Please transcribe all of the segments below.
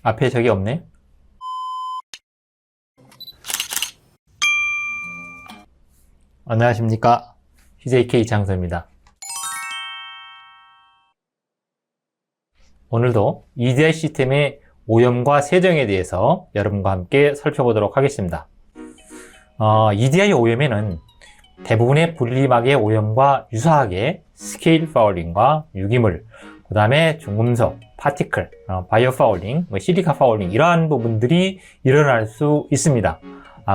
앞에 적이 없네. 안녕하십니까. CJK 장소입니다. 오늘도 EDI 시스템의 오염과 세정에 대해서 여러분과 함께 살펴보도록 하겠습니다. EDI 오염에는 대부분의 분리막의 오염과 유사하게 스케일 파울링과 유기물, 그 다음에 중금속, 파티클, 바이오 파울링, 실리카 파울링 이러한 부분들이 일어날 수 있습니다.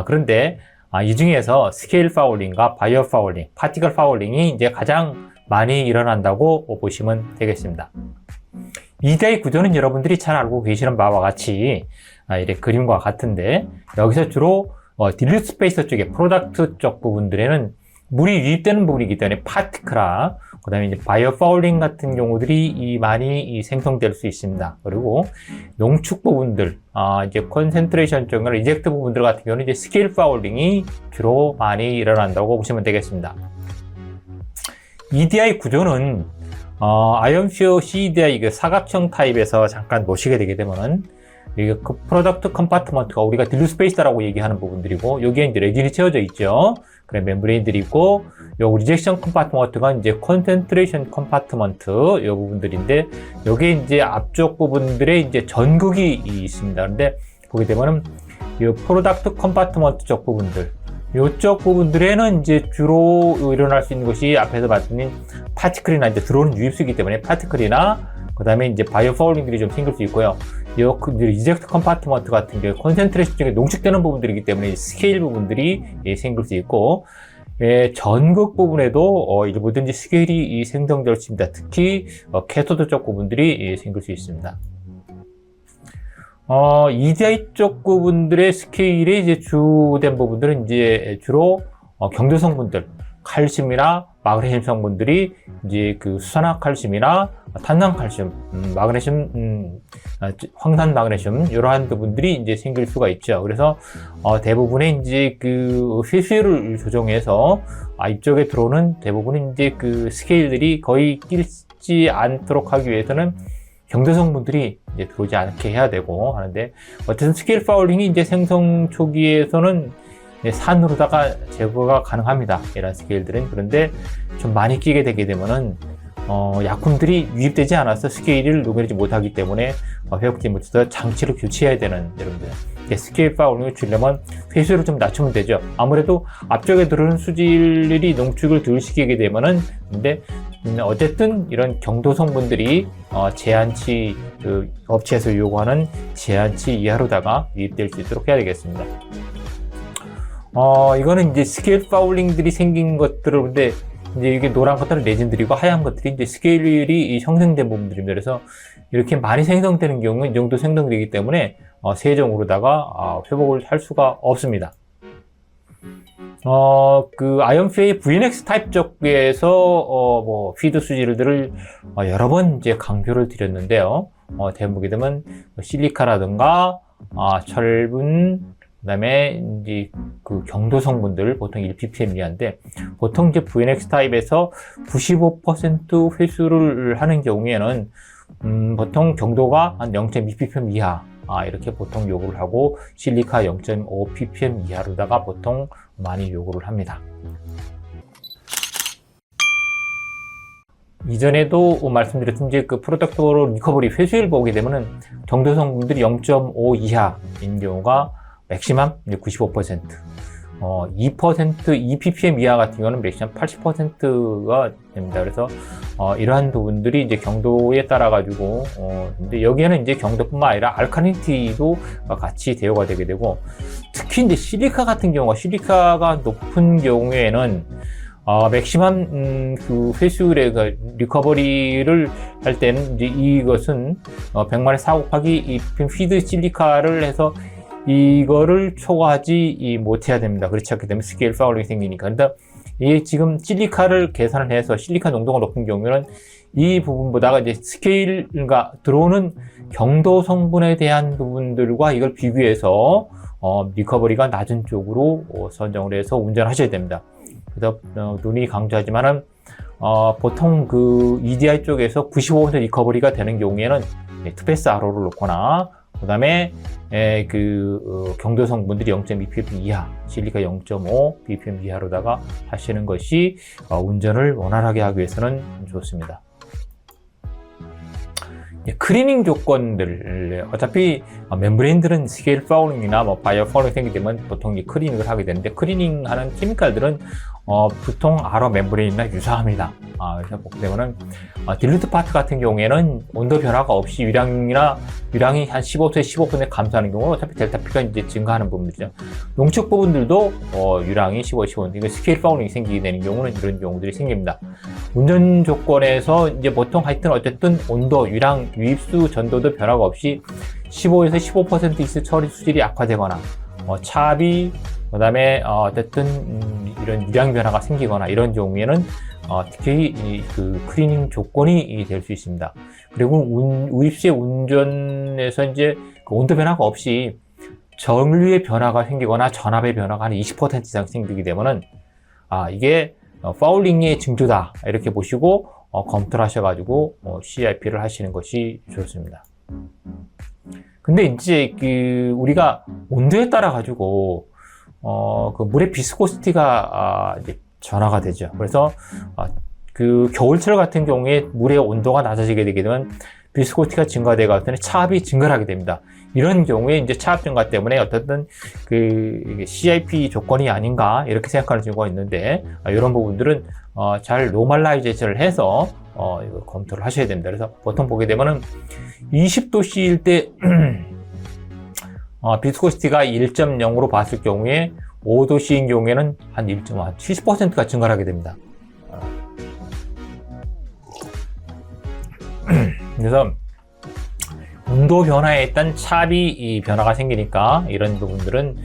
그런데 이 중에서 스케일 파울링과 바이오 파울링, 파티클 파울링이 이제 가장 많이 일어난다고 보시면 되겠습니다. EDI 구조는 여러분들이 잘 알고 계시는 바와 같이 이렇게 그림과 같은데, 여기서 주로 딜류 스페이서 쪽에 프로덕트 쪽 부분들에는 물이 유입되는 부분이기 때문에 파티클화, 그 다음에 이제 바이오 파울링 같은 경우들이 많이 생성될 수 있습니다. 그리고 농축 부분들, 이제 컨센트레이션 쪽이나 리젝트 부분들 같은 경우는 이제 스케일 파울링이 주로 많이 일어난다고 보시면 되겠습니다. EDI 구조는 아이언퓨어 CEDI 그 사각형 타입에서 잠깐 보시게 되게 되면은 이게 그 프로덕트 컴파트먼트가 우리가 딜류 스페이스라고 얘기하는 부분들이고, 여기에 이제 레진이 채워져 있죠. 그래 멤브레인들이 있고, 요 리젝션 컴파트먼트가 이제 컨센트레이션 컴파트먼트 요 부분들인데, 여기에 이제 앞쪽 부분들에 이제 전극이 있습니다. 그런데 보게 되면은 요 프로덕트 컴파트먼트 쪽 부분들, 요쪽 부분들에는 이제 주로 일어날 수 있는 것이 앞에서 봤더니 파티클이나 이제 들어오는 유입수이기 때문에 파티클이나 그 다음에 이제 바이오 파울링들이 좀 생길 수 있고요. 요 리젝트 컴파트먼트 같은 경우 컨센트레이션 쪽에 농축되는 부분들이기 때문에 스케일 부분들이 생길 수 있고, 전극 부분에도 일부든지 스케일이 생성될 수 있습니다. 특히 캐토드 쪽 부분들이 생길 수 있습니다. EDI 쪽 부분들의 스케일이 이제 주된 부분들은 이제 주로 경도 성분들, 칼슘이나 마그네슘 성분들이 이제 그 수산화 칼슘이나 탄산 칼슘, 마그네슘, 황산 마그네슘 이러한 부분들이 이제 생길 수가 있죠. 그래서 대부분의 이제 그 회수율을 조정해서 이쪽에 들어오는 대부분의 이제 그 스케일들이 거의 끼지 않도록 하기 위해서는 경도 성분들이 이제 들어오지 않게 해야 되고 하는데, 어쨌든 스케일 파울링이 이제 생성 초기에서는 산으로다가 제거가 가능합니다. 이런 스케일들은. 그런데 좀 많이 끼게 되게 되면은 약품들이 유입되지 않아서 스케일을 녹여내지 못하기 때문에 회복되지 못해서 장치를 교체해야 되는, 여러분들 스케일 파울링을 줄이려면 회수율을 좀 낮추면 되죠. 아무래도 앞쪽에 들어오는 수질이 농축을 덜 시키게 되면은, 근데 어쨌든 이런 경도 성분들이 제한치, 그 업체에서 요구하는 제한치 이하로다가 유입될 수 있도록 해야 되겠습니다. 이거는 이제 스케일 파울링들이 생긴 것들을, 근데 이제 이게 노란 것들은 레진들이고 하얀 것들이 이제 스케일이 형성된 부분들입니다. 그래서 이렇게 많이 생성되는 경우는 이 정도 생성되기 때문에 세정으로다가 회복을 할 수가 없습니다. 그 아이언퓨어의 VNX 타입 쪽에서 피드 수질들을 여러 번 이제 강조를 드렸는데요. 대목이 되면 실리카라든가 철분, 그다음에 이제 그 경도 성분들 보통 1ppm 이하인데, 보통 이제 VNX 타입에서 95% 회수를 하는 경우에는 보통 경도가 한 0.2ppm 이하 이렇게 보통 요구를 하고, 실리카 0.5ppm 이하로다가 보통 많이 요구를 합니다. 이전에도 말씀드렸던 이제 그 프로덕트 리커버리 회수율 보게 되면은 경도 성분들이 0.5 이하인 경우가 맥시멈 95%, 2%, 2ppm 이하 같은 경우는 맥시멈 80%가 됩니다. 그래서, 이러한 부분들이 이제 경도에 따라 가지고, 근데 여기에는 이제 경도뿐만 아니라 알칼리니티도 같이 대여가 되게 되고, 특히 이제 실리카 같은 경우가, 실리카가 높은 경우에는, 맥시멈 그 회수율의 그 리커버리를 할 때는 이제 이것은 100만에 4 곱하기 2ppm 피드 실리카를 해서 이거를 초과하지 못해야 됩니다. 그렇지 않게 되면 스케일 파울링이 생기니까. 그런데 이게 지금 실리카를 계산을 해서 실리카 농도가 높은 경우에는 이 부분보다가 이제 스케일과 들어오는 경도 성분에 대한 부분들과 이걸 비교해서 리커버리가 낮은 쪽으로 선정을 해서 운전하셔야 됩니다. 그래서 눈이 강조하지만은 보통 그 EDI 쪽에서 95% 리커버리가 되는 경우에는 투패스 RO를 놓거나, 그 다음에 경도 성분들이 0.2ppm 이하, 실리카 0.5 ppm 이하로다가 하시는 것이 운전을 원활하게 하기 위해서는 좋습니다. 클리닝 조건들, 어차피 멤브레인들은 스케일 파울링이나 바이오 파울링이 생기게 되면 보통 클리닝을 하게 되는데, 클리닝하는 케미칼들은 보통 RO 멤브레인이나 유사합니다. 그래서 보게 되면은 딜루트 파트 같은 경우에는 온도 변화가 없이 유량이 한 15% 감소하는 경우, 어차피 델타 P가 이제 증가하는 부분이죠. 농축 부분들도 유량이 15%, 이거 스케일 파울링이 생기게 되는 경우는 이런 경우들이 생깁니다. 운전 조건에서 이제 보통 하여튼 어쨌든 온도, 유량, 유입수, 전도도 변화가 없이 15에서 15% 이상 처리 수질이 악화되거나, 차비, 그 다음에 어쨌든 이런 유량 변화가 생기거나 이런 경우에는 특히 그 클리닝 조건이 될 수 있습니다. 그리고 우입수의 운전에서 이제 그 온도 변화가 없이 전류의 변화가 생기거나 전압의 변화가 한 20% 이상 생기게 되면은 이게 파울링의 징조다 이렇게 보시고 검토를 하셔가지고 CIP를 하시는 것이 좋습니다. 근데 이제 우리가 온도에 따라 가지고 그 물의 비스코시티가 이제 전화가 되죠. 그래서 그 겨울철 같은 경우에 물의 온도가 낮아지게 되게 되면 비스코시티가 증가되고 차압이 증가를 하게 됩니다. 이런 경우에 이제 차압 증가 때문에 어떻든 그 CIP 조건이 아닌가 이렇게 생각하는 경우가 있는데, 이런 부분들은 잘 노멀라이제이션을 해서 이거 검토를 하셔야 됩니다. 그래서 보통 보게 되면은 20도씨일 때 비스코시티가 1.0으로 봤을 경우에 5도씨인 경우에는 한 70%가 증가를 하게 됩니다. 그래서 온도 변화에 일단 차비 변화가 생기니까 이런 부분들은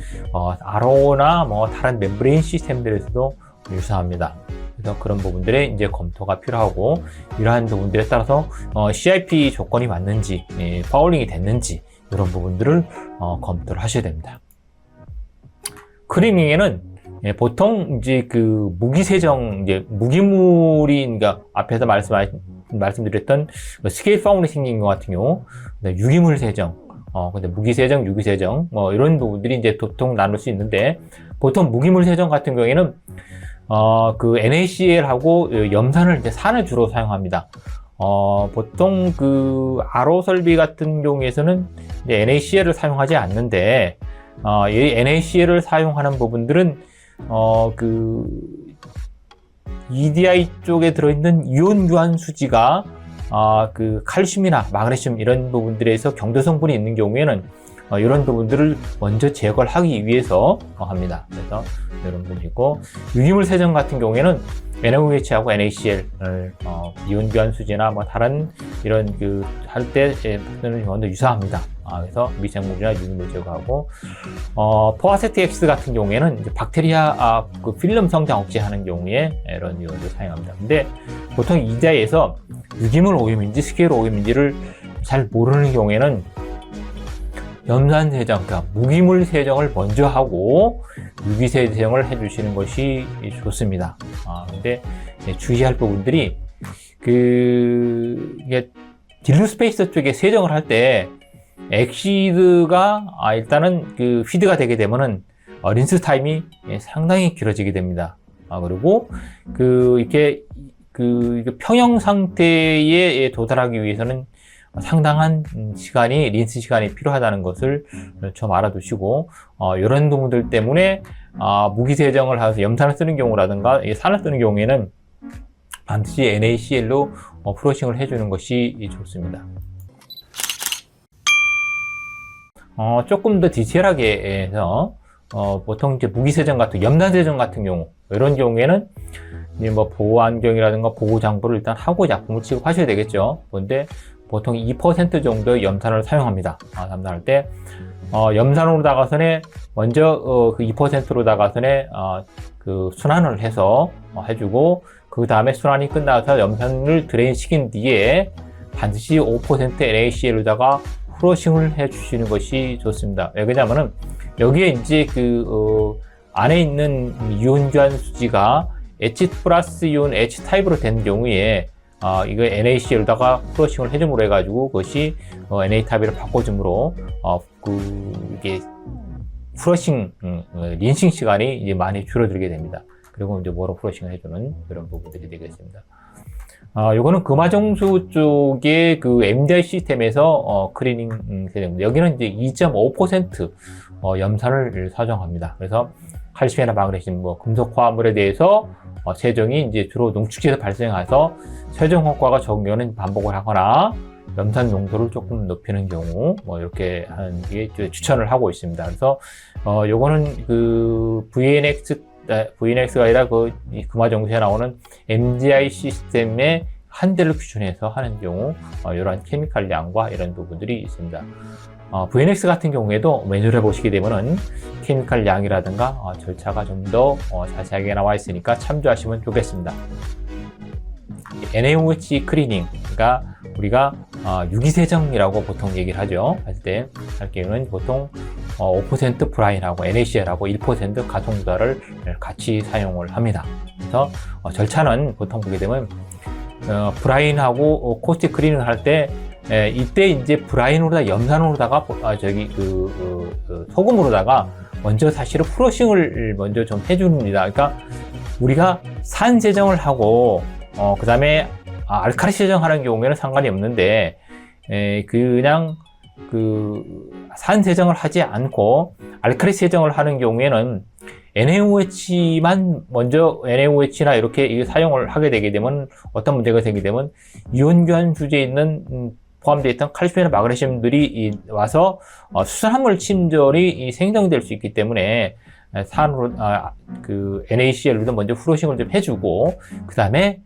RO나 다른 멤브레인 시스템들에서도 유사합니다. 그래서 그런 부분들에 이제 검토가 필요하고, 이러한 부분들에 따라서 CIP 조건이 맞는지, 파울링이 됐는지 이런 부분들을 검토를 하셔야 됩니다. 클리닝에는 보통 이제 그 무기세정, 이제 무기물이, 그러니까 앞에서 말씀드렸던 스케일 파울링이 생긴 것 같은 경우, 유기물 세정, 근데 무기세정, 유기세정, 이런 부분들이 이제 보통 나눌 수 있는데, 보통 무기물 세정 같은 경우에는 그 NaCl하고 염산을 이제 산을 주로 사용합니다. 보통 그 RO 설비 같은 경우에서는 이제 NaCl을 사용하지 않는데, 이 NaCl을 사용하는 부분들은 그 EDI 쪽에 들어있는 이온 유한 수지가 그 칼슘이나 마그네슘 이런 부분들에서 경도 성분이 있는 경우에는 이런 부분들을 먼저 제거를 하기 위해서 합니다. 그래서 이런 부분이 있고, 유기물 세정 같은 경우에는 NaOH하고 NaCl을 이온 유한 수지나 다른 이런 그 할 때는 완전 유사합니다. 그래서 미생물이나 유기물 제거하고, 포아세틱X 같은 경우에는 이제 박테리아 그 필름 성장 억제하는 경우에 이런 이온을 사용합니다. 근데 보통 EDI에서 유기물 오염인지 스케일 오염인지를 잘 모르는 경우에는 염산 세정, 그러니까 무기물 세정을 먼저 하고 유기 세정을 해주시는 것이 좋습니다. 근데 주의할 부분들이 이게 딜루 스페이서 쪽에 세정을 할 때 엑시드가 일단은 그 피드가 되게 되면은 린스 타임이 상당히 길어지게 됩니다. 그리고 이렇게 평형 상태에 도달하기 위해서는 상당한 시간이, 린스 시간이 필요하다는 것을 좀 알아두시고, 이런 부분들 때문에 무기 세정을 해서 염산을 쓰는 경우라든가 산을 쓰는 경우에는 반드시 NaCl로 프로싱을 해주는 것이 좋습니다. 조금 더 디테일하게 해서 보통 이제 무기 세정 같은 염산 세정 같은 경우, 이런 경우에는 이제 보호 안경이라든가 보호 장구를 일단 하고 작품을 취급하셔야 되겠죠. 그런데 보통 2% 정도의 염산을 사용합니다. 염산할 때 염산으로다가서는 먼저 그 2%로다가서는 그 순환을 해서 해주고, 그 다음에 순환이 끝나서 염산을 드레인 시킨 뒤에 반드시 5% NaCl로다가 프로싱을 해주시는 것이 좋습니다. 왜냐하면은 여기에 이제 안에 있는 이온 교환 수지가 H 플러스 이온 H 타입으로 된 경우에 이거 NaCl로다가 플러싱을 해줌으로 해가지고 그것이 Na-를 바꿔줌으로 이게 플러싱 린싱 시간이 이제 많이 줄어들게 됩니다. 그리고 이제 모로 플러싱을 해주는 그런 부분들이 되겠습니다. 요거는 금화정수 쪽의 그 MDI 시스템에서 클리닝 세정입니다. 여기는 이제 2.5% 염산을 사정합니다. 그래서 칼슘이나 마그네슘, 금속 화합물에 대해서 세정이 이제 주로 농축지에서 발생해서 세정 효과가 적은 경우는 반복을 하거나 염산 농도를 조금 높이는 경우 이렇게 하는 게 추천을 하고 있습니다. 그래서 요거는 그 VNX가 아니라 그 금화정수에 나오는 MDI 시스템의 한 대를 기준해서 하는 경우 이러한 케미칼 양과 이런 부분들이 있습니다. VNX 같은 경우에도 매뉴얼에 보시게 되면은 케미칼 양이라든가 절차가 좀 더 자세하게 나와 있으니까 참조하시면 좋겠습니다. NaOH 클리닝가 우리가 유기세정이라고 보통 얘기를 하죠. 할 경우는 보통 5% 브라인하고 NaCl하고 1% 가속도를 같이 사용을 합니다. 그래서 절차는 보통 보게 되면 브라인하고 코스틱 클리닝을 할 때 이때 이제 브라인으로다 염산으로다가 소금으로다가 먼저 사실은 플러싱을 먼저 좀 해줍니다. 그러니까 우리가 산 세정을 하고 그 다음에 알칼리 세정하는 경우에는 상관이 없는데 그냥 산 세정을 하지 않고 알칼리 세정을 하는 경우에는 NaOH만 먼저 NaOH나 이렇게 사용을 하게 되게 되면 어떤 문제가 생기게 되면 이온 교환 수지에 있는 포함되어 있던 칼슘이나 마그네슘들이 와서 수산화물 침전이 생성될 수 있기 때문에 산으로 NaCl로도 먼저 플러싱을 좀 해주고 그 다음에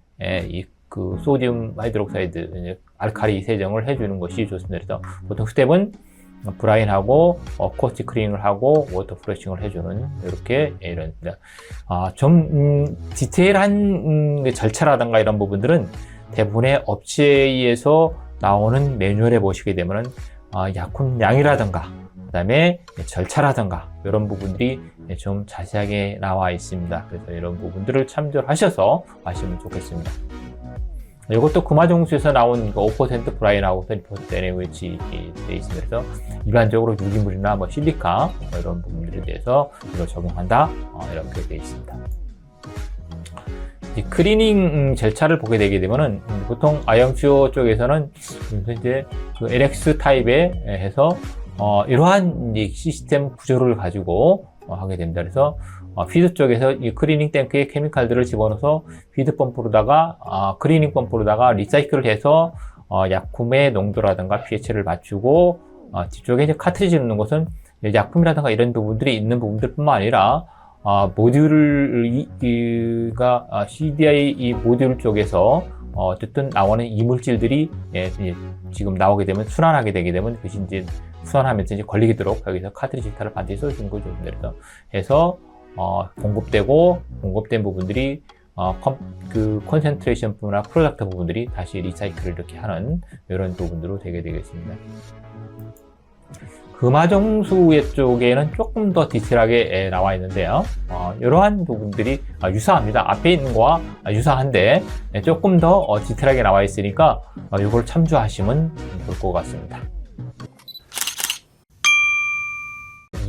소디움 하이드록사이드 알칼리 세정을 해주는 것이 좋습니다. 그래서 보통 스텝은 브라인하고 코스틱 클리닝을 하고 워터 플러싱을 해주는 이런 좀 디테일한 절차라든가 이런 부분들은 대부분의 업체에서 나오는 매뉴얼에 보시게 되면은 약품 양이라든가 그 다음에 절차라든가 이런 부분들이 좀 자세하게 나와 있습니다. 그래서 이런 부분들을 참조하셔서 하시면 좋겠습니다. 이것도 금화정수에서 나온 5% 브라인하고 1% NaOH 되어 있습니다. 그래서 일반적으로 유기물이나 실리카 이런 부분들에 대해서 이걸 적용한다 이렇게 되어 있습니다. 클리닝 절차를 보게 되게 되면은 보통 아이언퓨어 쪽에서는 이제 그 LX 타입에 해서 이러한 시스템 구조를 가지고 하게 됩니다. 그래서 피드 쪽에서 이 클리닝 탱크에 케미칼들을 집어넣어서 피드 펌프로다가 클리닝 펌프로다가 리사이클을 해서 약품의 농도라든가 pH를 맞추고 뒤쪽에 이제 카트리지 넣는 것은 약품이라든가 이런 부분들이 있는 부분들뿐만 아니라 CDI 이 모듈 쪽에서 어쨌든 나오는 이물질들이 지금 나오게 되면 순환하게 되게 되면 그것이 이제 순환하면서 이제 걸리도록 여기서 카트리지 히터를 반드시 써주는 거죠. 그래서 해서 공급된 부분들이 컨센트레이션 부분이나 프로덕트 부분들이 다시 리사이클을 이렇게 하는 이런 부분으로 되게 되겠습니다. 금화정수의 쪽에는 조금 더 디테일하게 나와 있는데요. 이러한 부분들이 유사합니다. 앞에 있는 거와 유사한데 조금 더 디테일하게 나와 있으니까 이걸 참조하시면 좋을 것 같습니다.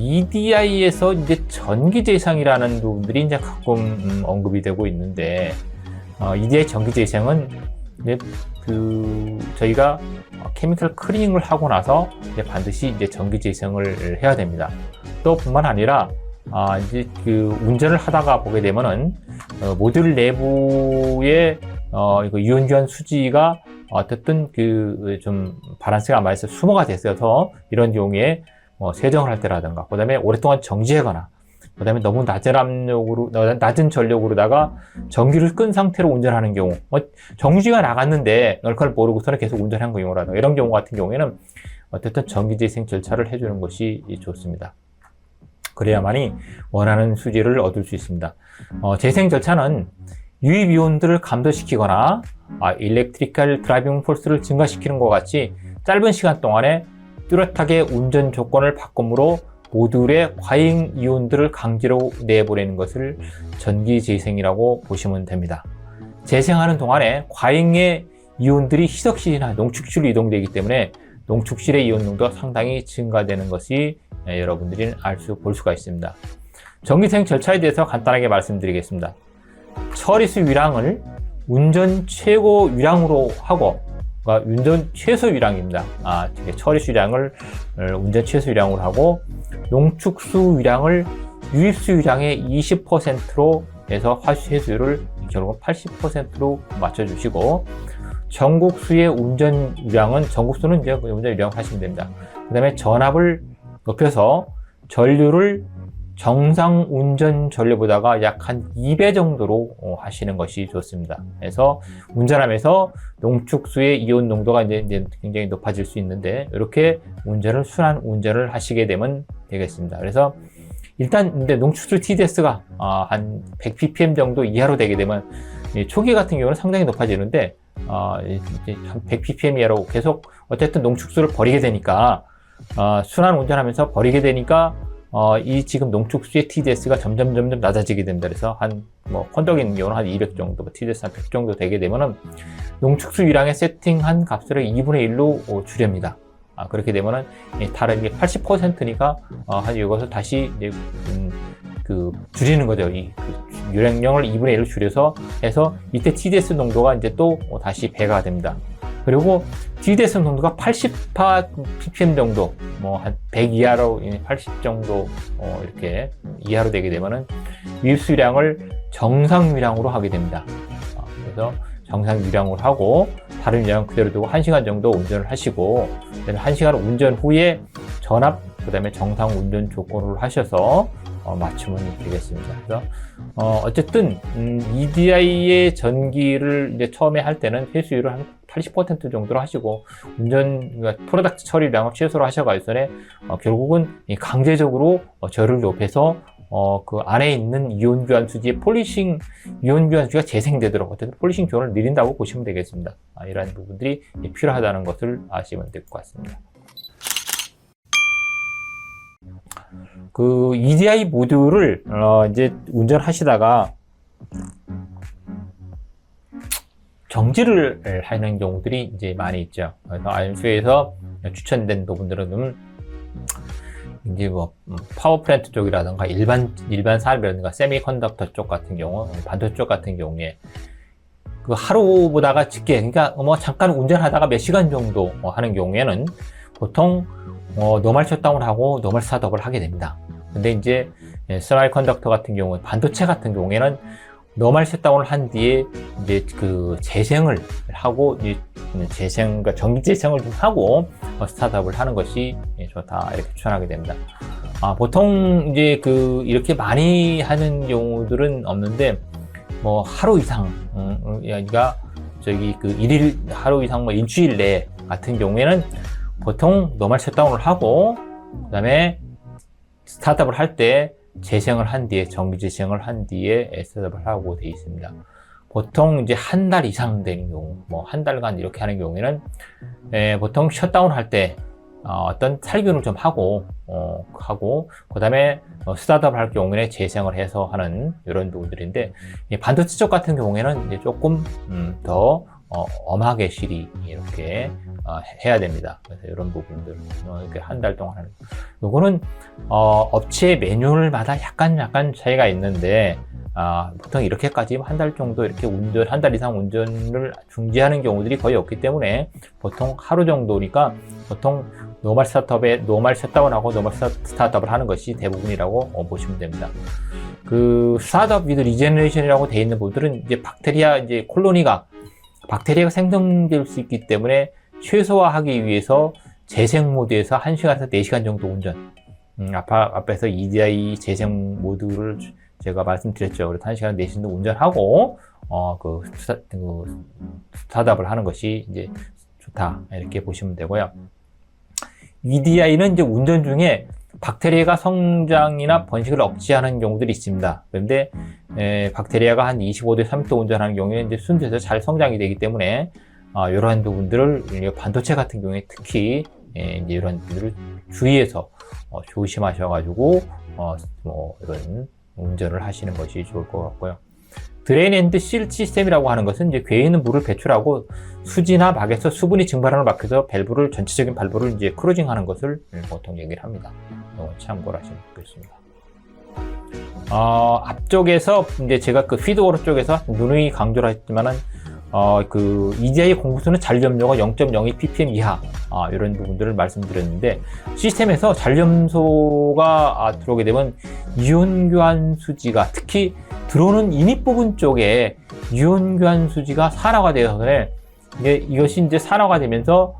EDI에서 이제 전기재생이라는 부분들이 이제 가끔 언급이 되고 있는데, EDI 전기재생은 저희가 케미컬 클리닝을 하고 나서 이제 반드시 이제 전기재생을 해야 됩니다. 또 뿐만 아니라 이제 운전을 하다가 보게 되면은 모듈 내부에 이온 교환 수지가 어쨌든 좀 밸런스가 안 맞아서 수모가 됐어서 이런 경우에 세정을 할 때라든가, 그 다음에 오랫동안 정지하거나, 그 다음에 너무 낮은 전력으로다가 전기를 끈 상태로 운전하는 경우, 정지가 나갔는데 그걸 모르고서는 계속 운전한 경우라든가, 이런 경우 같은 경우에는 어쨌든 전기재생 절차를 해주는 것이 좋습니다. 그래야만이 원하는 수지를 얻을 수 있습니다. 재생 절차는 유입이온들을 감소시키거나, 일렉트리컬 드라이빙 포스를 증가시키는 것 같이 짧은 시간 동안에 뚜렷하게 운전 조건을 바꿈으로 모듈의 과잉 이온들을 강제로 내보내는 것을 전기 재생이라고 보시면 됩니다. 재생하는 동안에 과잉의 이온들이 희석실이나 농축실로 이동되기 때문에 농축실의 이온 농도가 상당히 증가되는 것이 여러분들이 볼 수가 있습니다. 전기생 절차에 대해서 간단하게 말씀드리겠습니다. 처리수 유량을 운전 최고 유량으로 하고, 그러니까 운전 최소 유량입니다. 처리수 유량을 운전 최소 유량으로 하고, 농축수 유량을 유입수 유량의 20%로 해서 해수율을 결국 80%로 맞춰주시고, 전국수의 운전 유량은, 전국수는 이제 운전 유량을 하시면 됩니다. 그 다음에 전압을 높여서 전류를 정상 운전 전류보다가 약 한 2배 정도로 하시는 것이 좋습니다. 그래서 운전하면서 농축수의 이온 농도가 이제 굉장히 높아질 수 있는데, 이렇게 순환 운전을 하시게 되면 되겠습니다. 그래서 일단 근데 농축수 TDS가 한 100ppm 정도 이하로 되게 되면, 초기 같은 경우는 상당히 높아지는데 이제 한 100ppm 이하로 계속 어쨌든 농축수를 버리게 되니까, 순환 운전하면서 버리게 되니까 이 지금 농축수의 TDS가 점점 낮아지게 됩니다. 그래서 건덕인 경우는 한 200 정도, TDS 한 100 정도 되게 되면은 농축수 유량에 세팅한 값을 2분의 1로 줄입니다. 그렇게 되면은 다른 게 80%니까 이것을 다시 이제 줄이는 거죠. 유량을 2분의 1로 줄여서 해서 이때 TDS 농도가 이제 또 다시 배가 됩니다. 그리고 TDS 농도가 80ppm 정도, 한 100 이하로 80 정도 이렇게 이하로 되게 되면은 유입수 유량을 정상 유량으로 하게 됩니다. 그래서 정상 유량으로 하고 다른 유량은 그대로 두고 1시간 정도 운전을 하시고, 1시간 운전 후에 전압, 그 다음에 정상 운전 조건으로 하셔서 맞추면 되겠습니다. 그래서 어쨌든 EDI의 전기를 이제 처음에 할 때는 회수율을 한 80% 정도로 하시고, 그러니까 프로덕트 처리량을 최소로 하셔가지고 결국은 강제적으로 절을 높여서 그 안에 있는 이온 교환수지의 이온 교환수지가 재생되도록 어쨌든 폴리싱 교환을 늘린다고 보시면 되겠습니다. 이러한 부분들이 필요하다는 것을 아시면 될 것 같습니다. 그 EDI 모듈을 이제 운전하시다가 정지를 하는 경우들이 이제 많이 있죠. 그래서 IMC에서 추천된 부분들은 이제 파워 플랜트 쪽이라든가 일반 산업이라든가 세미컨덕터 쪽 같은 경우, 반도체 쪽 같은 경우에 그 하루 보다가 쉽게, 그러니까 잠깐 운전하다가 몇 시간 정도 하는 경우에는 보통 노멀 셧다운을 하고 노멀 스타트업을 하게 됩니다. 근데 이제 세미컨덕터 같은 경우, 반도체 같은 경우에는 노멀 셧다운을 한 뒤에 이제 그 재생을 하고, 그러니까 전기 재생을 좀 하고 스타트업을 하는 것이 좋다, 이렇게 추천하게 됩니다. 보통 이제 이렇게 많이 하는 경우들은 없는데, 하루 이상, 그러니까 일일 하루 이상 일주일 내 같은 경우에는 보통 노멀 셧다운을 하고, 그 다음에 스타트업을 할 때 재생을 한 뒤에, 전기 재생을 한 뒤에 스타트업을 하고 되어 있습니다. 보통 이제 한 달 이상 되는 경우, 한 달간 이렇게 하는 경우에는 보통 셧다운 할 때 어떤 살균을 좀 하고, 그 다음에 스타트업을 할 경우에는 재생을 해서 하는 이런 부분들인데, 반도체 쪽 같은 경우에는 이제 조금 더 엄하게 실이 이렇게 해야 됩니다. 그래서 이런 부분들 이렇게 한 달 동안 하는, 요거는 업체 매뉴얼마다 약간 차이가 있는데, 보통 이렇게까지 한 달 정도 이렇게 한 달 이상 운전을 중지하는 경우들이 거의 없기 때문에 보통 하루 정도니까 보통 노멀 셧다운하고 노멀 스타트업을 하는 것이 대부분이라고 보시면 됩니다. 그 스타트업 위드 리제너레이션이라고 되어 있는 부분들은 이제 박테리아가 생성될 수 있기 때문에 최소화하기 위해서 재생 모드에서 1시간에서 4시간 정도 운전, 앞에서 EDI 재생 모드를 제가 말씀드렸죠. 그래서 1시간 4시간 정도 운전하고 스타트업을 하는 것이 이제 좋다, 이렇게 보시면 되고요. EDI는 이제 운전 중에 박테리아가 성장이나 번식을 억제하는 경우들이 있습니다. 그런데 박테리아가 한 25도, 30도 운전하는 경우에 이제 순수해서 잘 성장이 되기 때문에 이러한 부분들을 반도체 같은 경우에 특히 이제 이런 부분들을 주의해서 조심하셔가지고 이런 운전을 하시는 것이 좋을 것 같고요. 드레인 앤드 실 시스템이라고 하는 것은 이제 궤에 있는 물을 배출하고 수지나 막에서 수분이 증발하는 막혀서 밸브를 전체적인 밸브를 이제 크로징하는 것을 보통 얘기를 합니다. 참고를 하시면 좋겠습니다. 앞쪽에서 이제 제가 그 피드오러 쪽에서 누누이 강조를 했지만은 그 EGI 공부수는 잔류염료가 0.02 ppm 이하 이런 부분들을 말씀드렸는데, 시스템에서 잔류염소가 들어오게 되면 이온 교환 수지가, 특히 들어오는 인입 부분 쪽에 이온 교환 수지가 산화가 되어서 이것이 이제 산화가 되면서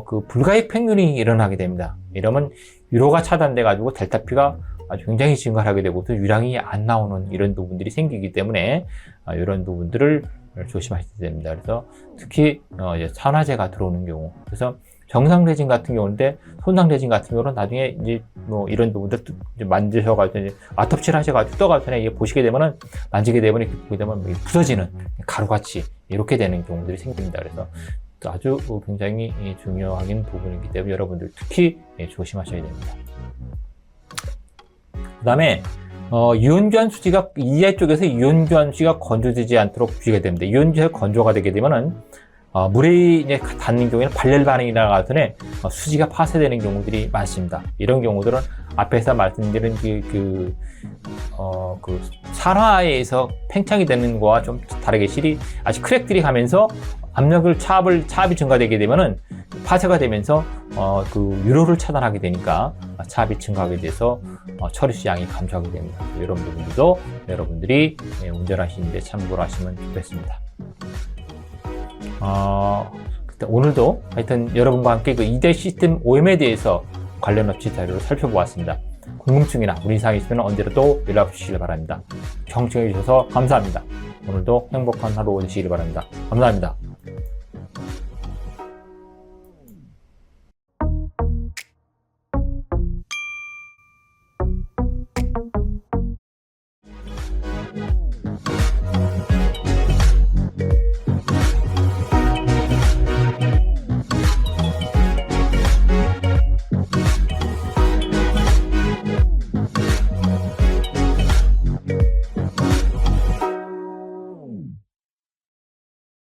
그 불가익 팽균이 일어나게 됩니다. 이러면 유로가 차단돼 가지고 델타-P가 아주 굉장히 증가하게 되고 또 유량이 안 나오는 이런 부분들이 생기기 때문에 이런 부분들을 조심하셔야 됩니다. 그래서 특히 이제 산화제가 들어오는 경우, 그래서 정상 레진 같은 경우인데, 손상 레진 같은 경우는 나중에 이제 뭐 이런 부분들 이제 만드셔가지고 이제 아톱칠 하셔가지고 떠가지고 이게 보시게 되면은, 만지게 되면 이렇게 보게 되면 부서지는 가루같이 이렇게 되는 경우들이 생깁니다. 그래서 아주 굉장히 중요한 부분이기 때문에 여러분들 특히 조심하셔야 됩니다. 그 다음에 이온교환 수지가 EGI 쪽에서 이온교환 수지가 건조되지 않도록 주의가 됩니다. 이온교환 건조가 되게 되면은 물에 이제 닿는 경우에는 발열 반응이 나가서는 수지가 파쇄되는 경우들이 많습니다. 이런 경우들은 앞에서 말씀드린 그 산화에서 팽창이 되는 거와 좀 다르게 실이 아직 크랙들이 가면서 압력을 차압이 증가되게 되면은 파쇄가 되면서 그 유로를 차단하게 되니까 차압이 증가하게 돼서 처리수 양이 감소하게 됩니다. 이런 부분들도 여러분들이 운전하시는데 참고를 하시면 좋겠습니다. 오늘도 하여튼 여러분과 함께 그 EGI 시스템 OM에 대해서 관련 업체 자료를 살펴보았습니다. 궁금증이나 문의사항이 있으면 언제라도 연락 주시길 바랍니다. 경청해 주셔서 감사합니다. 오늘도 행복한 하루 되시길 바랍니다. 감사합니다.